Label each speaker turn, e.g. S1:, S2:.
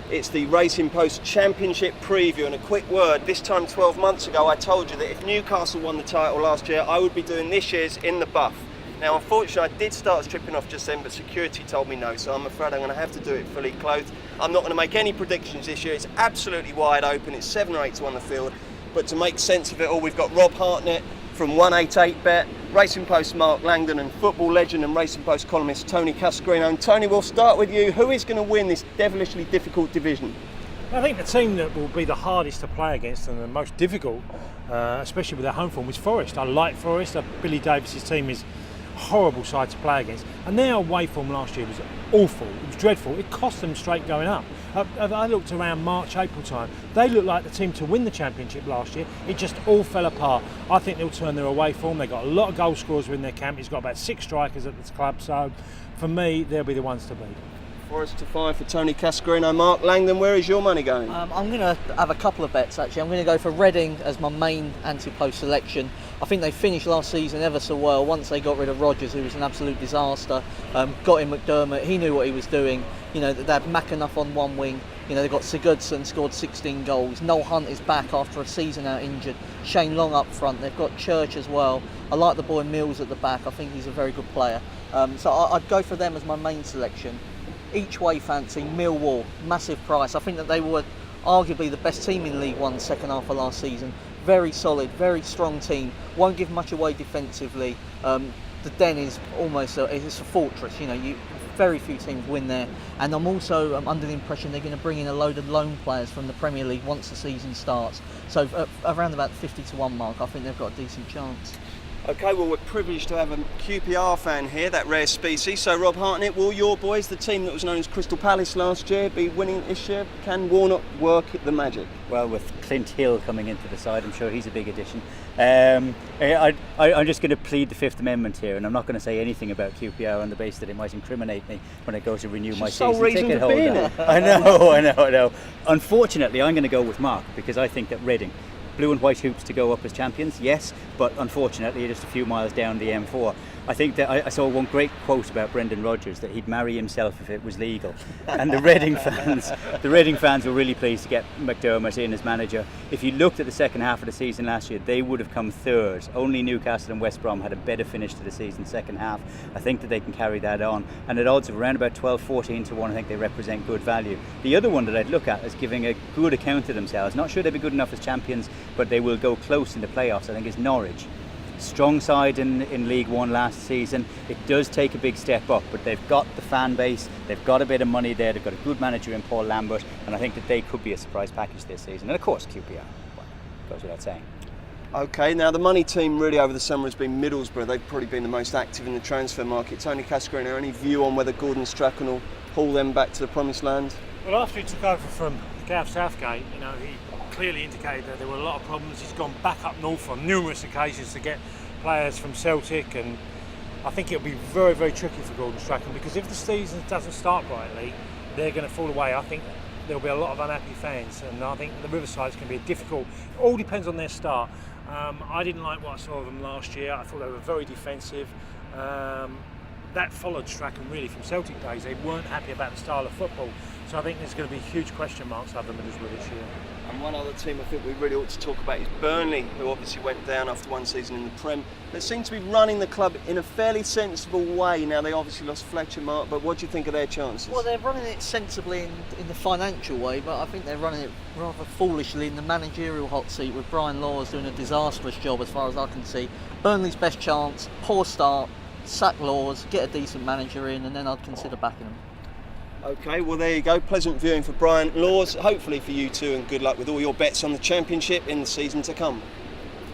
S1: It's the Racing Post Championship preview, and a quick word. This time 12 months ago I told you that if Newcastle won the title last year, I would be doing this year's In the Buff. Now unfortunately I did start stripping off just then, but security told me no, so I'm afraid I'm going to have to do it fully clothed. I'm not going to make any predictions this year. It's absolutely wide open. It's 7 or 8 to 1 the field. But to make sense of it all, we've got Rob Hartnett from 188bet, Racing Post Mark Langdon, and football legend and Racing Post columnist Tony Cascarino. And Tony, we'll start with you. Who is going to win this devilishly difficult division?
S2: I think the team that will be the hardest to play against and the most difficult, especially with their home form, is Forest. I like Forest. Billy Davis's team is a horrible side to play against, and their away form last year was awful. It was dreadful. It cost them straight going up. I looked around March, April time. They looked like the team to win the championship last year. It just all fell apart. I think they'll turn their away form. They've got a lot of goal scorers in their camp. He's got about 6 strikers at this club. So for me, they'll be the ones to beat.
S1: Forest to 5 for Tony Cascarino. Mark Langdon, where is your money going?
S3: I'm going to have a couple of bets actually. I'm going to go for Reading as my main anti-post selection. I think they finished last season ever so well once they got rid of Rodgers, who was an absolute disaster. Got in McDermott, he knew what he was doing. You know, they had McAnuff on one wing. You know, they've got Sigurdsson, scored 16 goals. Noel Hunt is back after a season out injured. Shane Long up front. They've got Church as well. I like the boy Mills at the back. I think he's a very good player. So I'd go for them as my main selection. Each way fancy, Millwall, massive price. I think that they were arguably the best team in League One second half of last season. Very solid, very strong team. Won't give much away defensively. The Den is almost it's a fortress. You know, very few teams win there. And I'm also under the impression they're going to bring in a load of loan players from the Premier League once the season starts. So around about the 50 to 1 mark, I think they've got a decent chance.
S1: Okay, well, we're privileged to have a QPR fan here, that rare species. So, Rob Hartnett, will your boys, the team that was known as Crystal Palace last year, be winning this year? Can Warnock work the magic?
S4: Well, with Clint Hill coming into the side, I'm sure he's a big addition. I'm just going to plead the Fifth Amendment here, and I'm not going to say anything about QPR on the basis that it might incriminate me when I go to renew my season ticket holder. I know. Unfortunately, I'm going to go with Mark because I think that Reading, blue and white hoops to go up as champions, yes, but unfortunately just a few miles down the M4. I think that I saw one great quote about Brendan Rodgers, that he'd marry himself if it was legal. And the Reading fans were really pleased to get McDermott in as manager. If you looked at the second half of the season last year, they would have come third. Only Newcastle and West Brom had a better finish to the season second half. I think that they can carry that on. And at odds of around about 12, 14 to 1, I think they represent good value. The other one that I'd look at is giving a good account of themselves. Not sure they'll be good enough as champions, but they will go close in the playoffs, I think, is Norwich. Strong side in League One last season. It does take a big step up, but they've got the fan base, they've got a bit of money there, they've got a good manager in Paul Lambert, and I think that they could be a surprise package this season. And of course QPR, well, goes without saying.
S1: Okay, now the money team really over the summer has been Middlesbrough. They've probably been the most active in the transfer market. Tony Cascarino, any view on whether Gordon Strachan will haul them back to the promised land?
S2: Well, after he took over from Gareth Southgate, you know, he clearly indicated that there were a lot of problems. He's gone back up north on numerous occasions to get players from Celtic, and I think it'll be very, very tricky for Gordon Strachan, because if the season doesn't start brightly, they're going to fall away. I think there'll be a lot of unhappy fans, and I think the Riverside's going to be difficult. It all depends on their start. I didn't like what I saw of them last year. I thought they were very defensive. That followed Strachan really from Celtic days. They weren't happy about the style of football, so I think there's going to be huge question marks over Middlesbrough this year.
S1: And one other team I think we really ought to talk about is Burnley, who obviously went down after one season in the Prem. They seem to be running the club in a fairly sensible way. Now, they obviously lost Fletcher, Mark, but what do you think of their chances?
S3: Well, they're running it sensibly in the financial way, but I think they're running it rather foolishly in the managerial hot seat, with Brian Laws doing a disastrous job as far as I can see. Burnley's best chance, poor start, sack Laws, get a decent manager in, and then I'd consider backing them.
S1: Okay, well there you go. Pleasant viewing for Brian Laws. Hopefully for you too, and good luck with all your bets on the Championship in the season to come.